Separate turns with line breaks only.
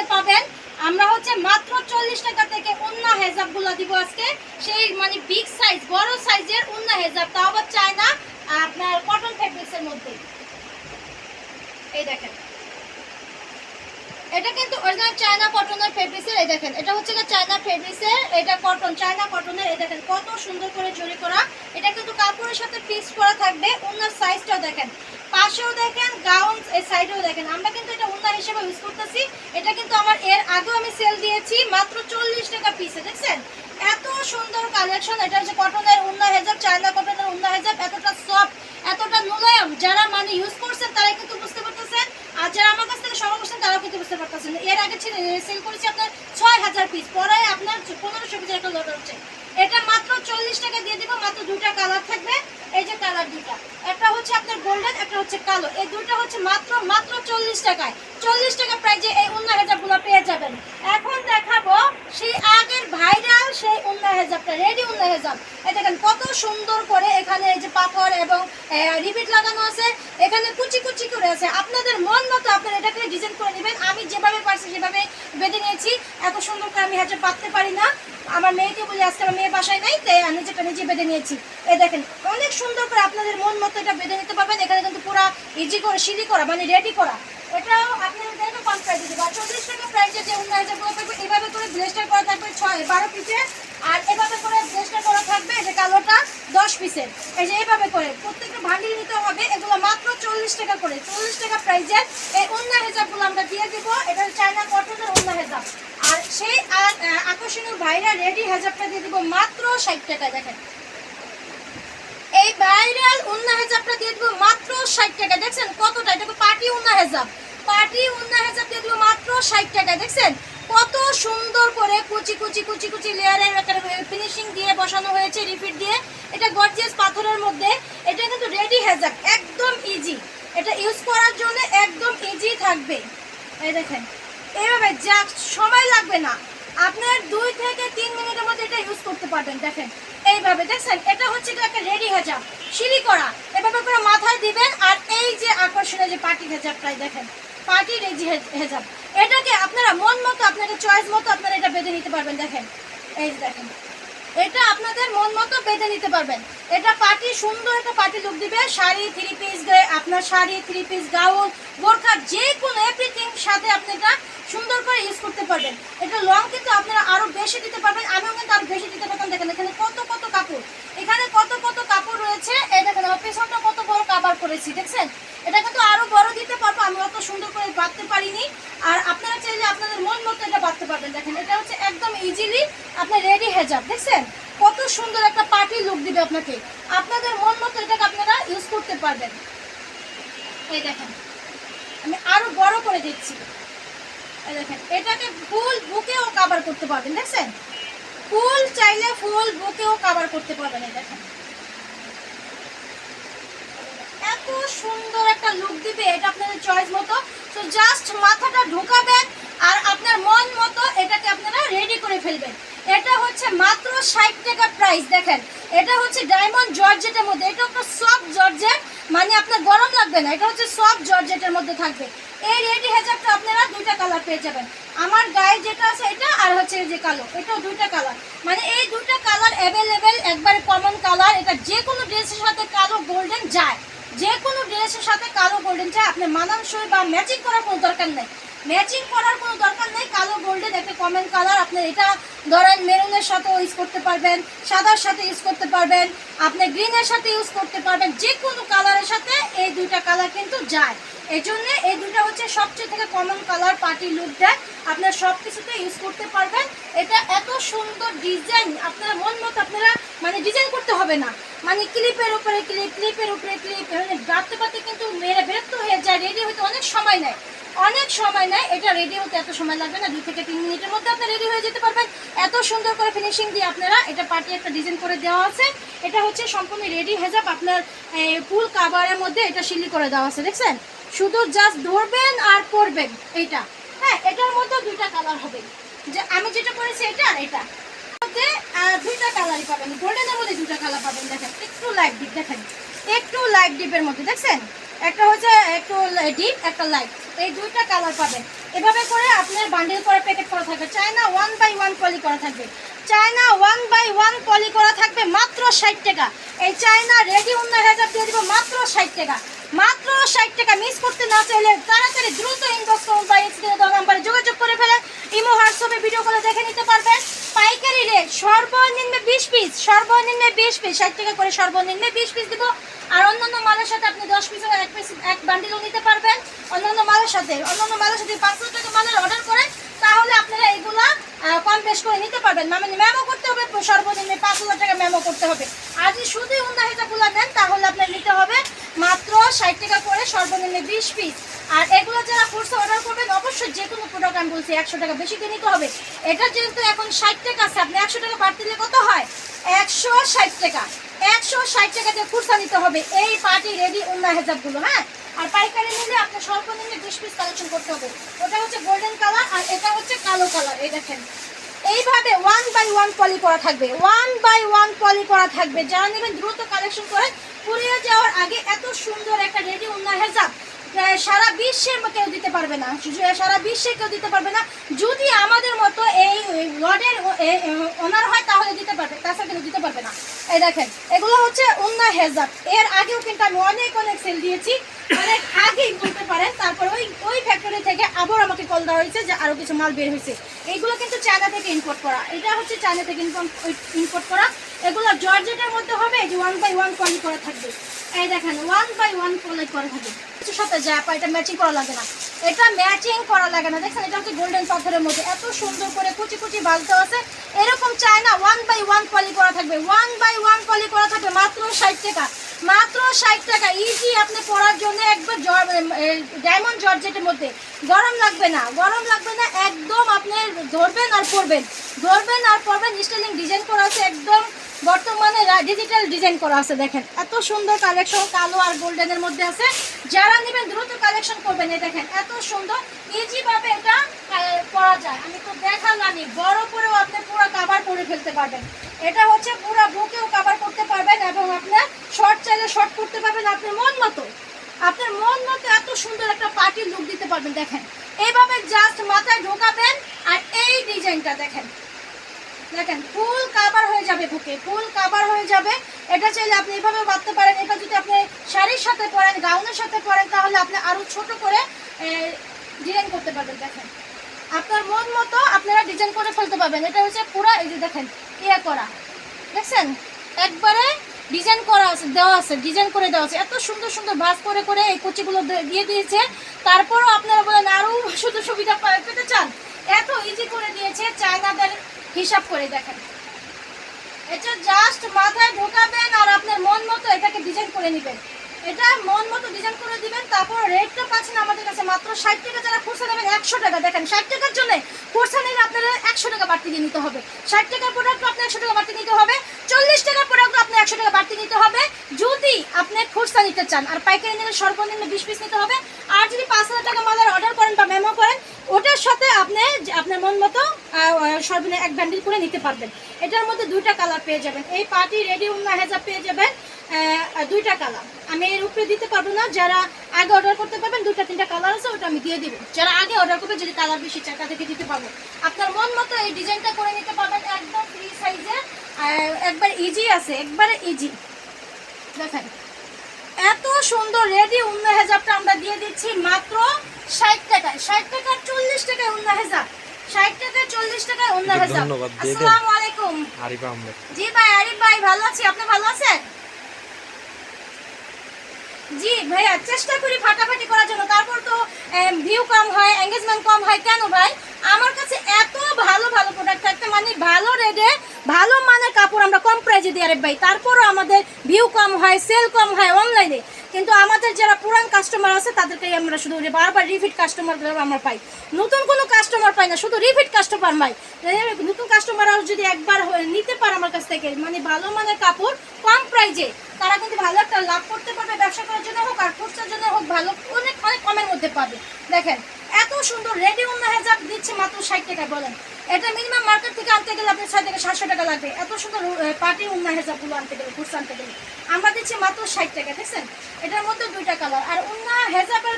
প্রাইজে পাবেন। আমরা হচ্ছে মাত্র 40 টাকা থেকে উন্না হেজাবগুলো দিব আজকে, সেই মানে বিগ সাইজ বড় সাইজের উন্না হেজাব, তাও আবার চায়না আপনার কটন ফেব্রিক্সের মধ্যে। এই দেখেন এটা কিন্তু অরিজিনাল চায়না কটনের ফেব্রিক্সের। এই দেখেন এটা হচ্ছে চায়না ফেব্রিক্সের, এটা কটন চায়না কটনের। এই দেখেন কত সুন্দর করে জড়ি করা, এটা কিন্তু কাপড়ের সাথে ফিক্স করা থাকবে। ওনার সাইজটাও দেখেন, পাশেও দেখেন, গাউন এই সাইডেও দেখেন। আমরা কিন্তু এটা ওন্না হিসেবে ইউজ করতেছি। এটা কিন্তু আমার এর আগেও আমি সেল দিয়েছি মাত্র 40 টাকা পিসে। দেখছেন এত সুন্দর কালেকশন। এটা হচ্ছে কটনের ওন্না হেজাব, চায়না কটনের ওন্না হেজাব, এতটা সফট, এতটা মুলায়ম। যারা মানে ইউজ করছেন তারাই কিন্তু বুঝতে পারতেছেন, আর যারা আমার কাছ থেকে সংগ্রহ করছেন তারাও কিন্তু বুঝতে পারতেছেন। এর আগে সেল করেছি আপনার 6000 পিস, পরে আপনার 1500 পিসের একটা লট হচ্ছে। এটা মাত্র 40 টাকা দিয়ে দিব। মাত্র দুটা কালার থাকবে, এই যে কালার দুটা, একটা হচ্ছে আপনার গোল্ডেন, একটা হচ্ছে কালো। এই দুটো হচ্ছে মাত্র 40 টাকায়। 40 টাকা প্রাইজে এই উন্না হেজাবগুলো পেয়ে যাবেন। এখন দেখাবো সেই আগের ভাইরাল সেই উন্না হেজাবটা, রেডি উন্না হেজাব। এই দেখেন কত সুন্দর করে এখানে এই যে পাথর এবং রিপিট লাগানো আছে, এখানে কুচি কুচি করে আছে। আপনাদের মন মতো আপনারা এটাকে ডিজাইন করে নেবেন। আমি যেভাবে পারছি সেভাবে বেঁধে নিয়েছি। এত সুন্দর করে আমি হেজাব পাততে পারি না, আমার মেয়েকে বলি আজকে আমার মেয়ে বাসায় নাই, তাই আমি যেটা নিজে বেঁধে নিয়েছি। এই দেখেন অনেক সুন্দর করে আপনাদের মন মতো এটা বেঁধে নিতে পারবেন। এখানে কিন্তু পুরো ইজি করে সিলি করা, মানে রেডি করা। এটাও আপনাদেরকে কম প্রাইসে দেবো। আর 40 টাকা প্রাইসে যে উন্না হেজাবগুলো থাকবে, এইভাবে করে ব্লেস্টার করা থাকবে 12 পিসের, আর এভাবে করে ব্লেস্টার করা থাকবে যে কালোটা 10 পিসের। এই যে এইভাবে করে প্রত্যেকটা ভান্ডিল নিতে হবে। এগুলো মাত্র 40 টাকা করে। 40 টাকা প্রাইসের এই উন্না হেজাবগুলো আমরা দিয়ে দিব। এটা চায়না কটনের উন্না হেজাব। আর সেই আকর্ষণীয় ভাইরা রেডি হেজাবটা দিয়ে দিব মাত্র 60 টাকায়। দেখেন এই ভাইরাল উন্না হেজাবটা দিয়ে দিব মাত্র 60 টাকা। দেখছেন কতটা, এটা পার্টি উন্না হেজাব, পার্টি উন্না হেজাব দিয়ে দিব মাত্র 60 টাকা। দেখছেন কত সুন্দর করে কুচি কুচি কুচি কুচি লেয়ারের ফিনিশিং দিয়ে বসানো হয়েছে, রিপিট দিয়ে। এটা গর্জিয়াস পাথরের মধ্যে। এটা কিন্তু রেডি হেজাব, একদম ইজি। এটা ইউজ করার জন্য একদম ইজি থাকবে। এই দেখেন এইভাবে যা সময় লাগবে না, আপনার 2 থেকে 3 মিনিটের মধ্যে এটা ইউজ করতে পারবেন। দেখেন এইভাবে, দেখছেন এটা হচ্ছে একটা রেডি হেজাব সিলি করা। এভাবে করে মাথায় দিবেন। আর এই যে আকর্ষণীয় যে পার্টি হেজাবটাই দেখেন, পার্টি রেডি হেজাব, এটাকে আপনারা মন মতো আপনাদের চয়েস মতো আপনারা এটা বেঁধে নিতে পারবেন। দেখেন এই যে দেখেন এটা আপনাদের মন মতো বেঁধে নিতে পারবেন। এটা পার্টি সুন্দর একটা পার্টি লুক দিবে। শাড়ি 3 পিস, আপনার শাড়ি 3 পিস, গাউন, বোরখা, যে কোনো এভরিথিং সাথে আপনি এটা সুন্দর করে ইউজ করতে পারবেন। এটা লং কিন্তু আপনারা আরো বেশি দিতে পারবেন, আমিও কিন্তু আরো বেশি দিতে পারতাম। দেখেন এখানে কত কত কাপড়, এখানে কত কত কাপড় রয়েছে। এই দেখেন আমার পেছনটা কত বড় কাভার করেছি। দেখছেন এটা কিন্তু আরো বড় দিতে পারবো, আমি অত সুন্দর করে বাঁধতে পারিনি। আর আপনারা চাইলে আপনাদের মন মতো এটা বাঁধতে পারবেন। দেখেন এটা হচ্ছে একদম ইজিলি আপনার রেডি হেজাব। দেখছেন কত সুন্দর একটা পার্টি লুক দিবে আপনাকে, আপনাদের মন মতো এটাকে আপনারা ইউজ করতে পারবেন। এই দেখেন আমি আরো বড় করে দিচ্ছি। এই দেখেন এটাকে ফুল বুকেও কভার করতে পারবেন। দেখছেন ফুল চাইলে ফুল বুকেও কভার করতে পারবেন। এই দেখেন এত সুন্দর একটা লুক দিবে, এটা আপনাদের চয়েস মতো। তো জাস্ট মাথাটা ঢোকাবেন আর আপনার মন মতো এটাকে আপনারা রেডি করে ফেলবেন। এটা হচ্ছে মাত্র 60 টাকা প্রাইস। দেখেন এটা হচ্ছে ডায়মন্ড জর্জেটের মধ্যে, এটা একটা সফট জর্জেট, মানে আপনার গরম লাগবে না। এটা হচ্ছে সফট জর্জেটের মধ্যে থাকবে। এই রেডি হেজাবটা আপনারা 2টা কালার পেয়ে যাবেন। আমার গায়ে যেটা আছে এটা, আর হচ্ছে এই যে কালো, এটাও 2টা কালার। মানে এই 2টা কালার অ্যাভেলেবেল, একবারে কমন কালার। এটা যে কোনো ড্রেসের সাথে কালো গোল্ডেন যায়, যে কোনো ড্রেসের সাথে কালো গোল্ডেন চাই। আপনি মানানসই বা ম্যাচিং করার কোনো দরকার নেই, ম্যাচিং করার কোনো দরকার নেই। কালো গোল্ডেন একটা কমন কালার। আপনি এটা ধরেন মেরুনের সাথেও ইউজ করতে পারবেন, সাদার সাথে ইউজ করতে পারবেন, আপনি গ্রিনের সাথে ইউজ করতে পারবেন। যে কোনো কালারের সাথে এই 2টা কালার কিন্তু যায়। এই জন্য এই 2টা হচ্ছে সবচেয়ে থেকে কমন কালার, পার্টি লুক দেয়, আপনার সব কিছুতে ইউজ করতে পারবেন। এটা এত সুন্দর ডিজাইন, আপনারা মন মতো আপনারা মানে ডিজাইন করতে হবে না, মানে ক্লিপের উপরে ক্লিপ, ক্লিপের উপরে ক্লিপ, মানে বাড়তে বাড়তে কিন্তু মেয়েরা বিরক্ত হয়ে যায়। রেডি হতে অনেক সময় নেয়, অনেক সময় নেয়। এটা রেডি হতে এত সময় লাগবে না, 2 থেকে 3 মিনিটের মধ্যে আপনি রেডি হয়ে যেতে পারবেন। এত সুন্দর করে ফিনিশিং দিয়ে আপনারা এটা পার্টি একটা ডিজাইন করে দেওয়া আছে। এটা হচ্ছে সম্পূর্ণ রেডি হেজাব, আপনার ফুল কাভারের মধ্যে এটা সিলি করে দেওয়া আছে। দেখছেন শুধু জাস্ট ধরবেন আর পরবেন এইটা। হ্যাঁ এটার মধ্যে 2টা কালার হবে, যে আমি যেটা করেছি এটা আর এটা মধ্যে 2টা কালারই পাবেন। গোল্ডেনের মধ্যে 2টা কালার পাবেন। দেখেন একটু লাইট ডিপ, দেখেন একটু লাইট ডিপের মধ্যে। দেখছেন একটা হচ্ছে একটু ডিপ, একটা লাইট, এই দুইটা কালার পাবেন। এভাবে করে আপনার বান্ডেল করে প্যাকেট করা থাকবে। চায়না 1/1 পলি করা থাকবে, চায়না 1/1 পলি করা থাকবে মাত্র 60 টাকা। এই চায়না রেডি উন্না হেজাব দিয়ে দিব মাত্র 60 টাকা, মাত্র 60 টাকা। মিস করতে না চাইলে তাড়াতাড়ি দ্রুত ইনবক্স করুন বা স্ক্রিনে দেওয়া নাম্বারে যোগাযোগ করে ফেলেন। ইমো হোয়াটসঅ্যাপে ভিডিও করে দেখে নিতে পারবেন। পাইকারি রেট সর্বনিম্ন 20 পিস, সর্বনিম্ন 20 পিস, 60 টাকা করে সর্বনিম্ন 20 পিস দিব। আর অন্যান্য মালের সাথে আপনি 10 পিস এক পিস এক বান্ডিলও নিতে পারবেন। অন্যান্য মালের সাথে 500 টাকা মালের অর্ডার করেন, তাহলে আপনারা এগুলা কম বেশ করে নিতে পারবেন। মানে মেমো করতে হবে, সর্বনিম্ন 5,000 টাকা মেমো করতে হবে। আর যদি শুধু উন্না হেজাবগুলো নেন তাহলে আপনার নিতে হবে মাত্র 60 টাকা করে সর্বনিম্ন 20 পিস। আর এগুলো যারা কোর্সে অর্ডার করবেন অবশ্যই যে কোনো প্রোডাক্ট আমি বলছি 100 টাকা বেশি দিয়ে নিতে হবে। এটা যেহেতু এখন 60 টাকা আছে, আপনি 100 টাকা বাড়তি দিলে কত হয়? 160 টাকা। 160 টাকা দিয়ে কুর্তা নিতে হবে এই পার্টি রেডি উন্না হেজাবগুলো। হ্যাঁ, আর পাইকারি নিলে আপনার সর্বনিম্ন 20 পিস কালেকশন করতে হবে। ওটা হচ্ছে গোল্ডেন কালার আর এটা হচ্ছে কালো কালার। এই দেখেন এইভাবে 1/1 পলি করা থাকবে, 1/1 পলি করা থাকবে। যারা নেবেন দ্রুত কালেকশন করে পুড়িয়ে যাওয়ার আগে। এত সুন্দর একটা রেডি উন্না হেজাব সারা বিশ্বের কেউ দিতে পারবে না, সারা বিশ্বে কেউ দিতে পারবে না। যদি আমাদের মতো এই লডের ওনার হয় তাহলে দিতে পারবে, তাছাড়া কেউ দিতে পারবে না। এই দেখেন এগুলো হচ্ছে উন্না হেজাব। এর আগেও কিন্তু আমি অনেক সেল দিয়েছি, অনেক আগেই বলতে পারেন। তারপর ওই ফ্যাক্টরি থেকে আবার আমাকে কল দেওয়া হয়েছে যে আরও কিছু মাল বের হয়েছে। এইগুলো কিন্তু চায়না থেকে ইম্পোর্ট করা, এটা হচ্ছে চায়না থেকে ইম্পোর্ট করা। এগুলো জর্জেটের মধ্যে হবে, যে 1/1 পলি করা থাকবে। এই দেখেন 1/1 পলি করা থাকবে। কিছুর সাথে যায় আপা, এটা ম্যাচিং করা লাগে না, এটা ম্যাচিং করা লাগে না। দেখছেন এটা হচ্ছে গোল্ডেন পাথরের মধ্যে এত সুন্দর করে কুচি কুচি বালতে আছে। এরকম চায়না 1/1 পলি করা থাকবে, 1/1 পলি করা থাকবে মাত্র 60 টাকা, মাত্র 60 টাকা। ইজি আপনি পরার জন্য একবার ডায়মন্ড জর্জেটের মধ্যে গরম লাগবে না, গরম লাগবে না একদম। আপনি ধরবেন আর পরবেন, ধরবেন আর পরবেন। স্টাইলিং ডিজাইন করা আছে একদম, বর্তমানে ডিজিটাল ডিজাইন করা আছে। দেখেন এত সুন্দর কালেকশন কালো আর গোল্ডেনের মধ্যে আছে। যারা নেবেন দ্রুত কালেকশন করবেন। এই দেখেন এত সুন্দর ইজি ভাবে এটা পরা যায়। আমি তো দেখালামই, বড় করেও আপনি পুরো কভার করে ফেলতে পারবেন। এটা হচ্ছে পুরো বুকেও কভার করতে পারবেন এবং আপনার শর্ট চাইলে শর্ট করতে পারবেন আপনার মন মতো, আপনার মন মতো এত সুন্দর একটা পার্টি লুক দিতে পারবেন। দেখেন এইভাবে জাস্ট মাথায় ঢোকাবেন আর এই ডিজাইনটা দেখেন, দেখেন ফুল কাভার হয়ে যাবে, বুকে ফুল কাভার হয়ে যাবে। এটা চাইলে আপনি এভাবে বাঁধতে পারেন। এটা যদি আপনি শাড়ির সাথে পরেন, গাউনের সাথে পরেন, তাহলে আপনি আরও ছোট করে ডিজাইন করতে পারবেন। দেখেন আপনার মন মতো আপনারা ডিজাইন করে ফেলতে পারবেন। এটা হচ্ছে পুরো এই যে দেখেন ইয়ে করা, দেখছেন একবারে ডিজাইন করা আছে, দেওয়া আছে, ডিজাইন করে দেওয়া আছে। এত সুন্দর সুন্দর ভাঁজ করে করে এই কুচিগুলো দিয়ে দিয়েছে। তারপরও আপনারা বলেন আরও শুধু সুবিধা পেতে চান, এত ইজি করে দিয়েছে চায়নাদের হিসাব করে। দেখেন এটা জাস্ট মাথায় ঢোকাবেন আর আপনার মন মতো এটাকে ডিজাইন করে নেবেন। এটা মন মতো ডিজাইন করে দিবেন। তারপর রেটটা পাচ্ছেন আমাদের কাছে মাত্র 60 টাকা। যারা খুচরা নেবেন 100 টাকা। দেখেন 60 টাকার জন্য খুচরা নিলে আপনারা 100 টাকা বাড়তি দিয়ে নিতে হবে। 60 টাকার প্রোডাক্ট আপনি 100 টাকা বাড়তি নিতে হবে। 40 টাকার প্রোডাক্ট আপনি 100 টাকা বাড়তি নিতে হবে যদি আপনি খুচরা নিতে চান। আর পাইকারি নিলে সর্বনিম্ন 20 পিস নিতে হবে। আর যদি 5,000 টাকা মালের অর্ডার করেন বা মেমো করেন, ওটার সাথে আপনি আপনার মন মতো সর্বনিম্ন এক বান্ডিল করে নিতে পারবেন। এটার মধ্যে দুইটা কালার পেয়ে যাবেন। এই পার্টি রেডি উন্না হেজাব পেয়ে যাবেন দুইটা কালার। আমি এর উপরে দিতে পারবো না, যারা আগে অর্ডার করতে পারবেন 2-3টা কালার আছে, ওটা আমি দিয়ে দিব। যারা আগে অর্ডার করবে যদি কালার বেশি চায় তাদেরকে দিতে পারবো। আপনার মন মতো এই ডিজাইনটা করে নিতে পারবেন একদম ফ্রি সাইজে। একবার ইজি আছে, একবারে ইজি। দেখেন এত সুন্দর রেডি উন্না হেজাবটা আমরা দিয়ে দিচ্ছি মাত্র 60 টাকায়। 60 টাকার 40 টাকায় উন্না হেজাব, 60 টাকায় 40 টাকায় উন্না হেজাব। আসসালামু আলাইকুম। আরিফ আহমেদ। জি ভাই, আরিফ ভাই ভালো আছি, আপনি ভালো আছেন? জি ভাইয়া চেষ্টা করি ফাটাফাটি করার জন্য, তারপর তো ভিউ কম হয়, এঙ্গেজমেন্ট কম হয়। কেন ভাই? আমার কাছে এত ভালো ভালো প্রোডাক্ট থাকতে, মানে ভালো রেটে ভালো মানের কাপড় আমরা কম প্রাইজে দিই আরে ভাই, তারপরও আমাদের ভিউ কম হয়, সেল কম হয় অনলাইনে। কিন্তু আমাদের যারা পুরান কাস্টমার আছে তাদেরকেই আমরা শুধু বারবার রিপিট কাস্টমারগুলো আমরা পাই, নতুন কোনো কাস্টমার পাই না, শুধু রিপিট কাস্টমার পাই। নতুন কাস্টমাররাও যদি একবার নিতে পারে আমার কাছ থেকে, মানে ভালো মানের কাপড় কম প্রাইজে, তারা কিন্তু ভালো একটা লাভ করতে পারবে, ব্যবসা করার জন্য হোক আর খুচরার জন্য হোক, ভালো অনেক অনেক কমের মধ্যে পাবে। দেখেন এত সুন্দর রেডি উন্না হেজাব দিচ্ছে মাত্র 60 টাকা। বলেন এটা মিনিমাম মার্কেট থেকে আনতে গেলে আপনার 6 থেকে 700 টাকা লাগবে। এত সুন্দর পার্টি উন্না হেজাবগুলো আনতে গেলে, কুর্স আনতে গেলে আমরা দিচ্ছি মাত্র 60 টাকা। দেখছেন এটার মধ্যে 2টা কালার, আর উন্না হেজাবের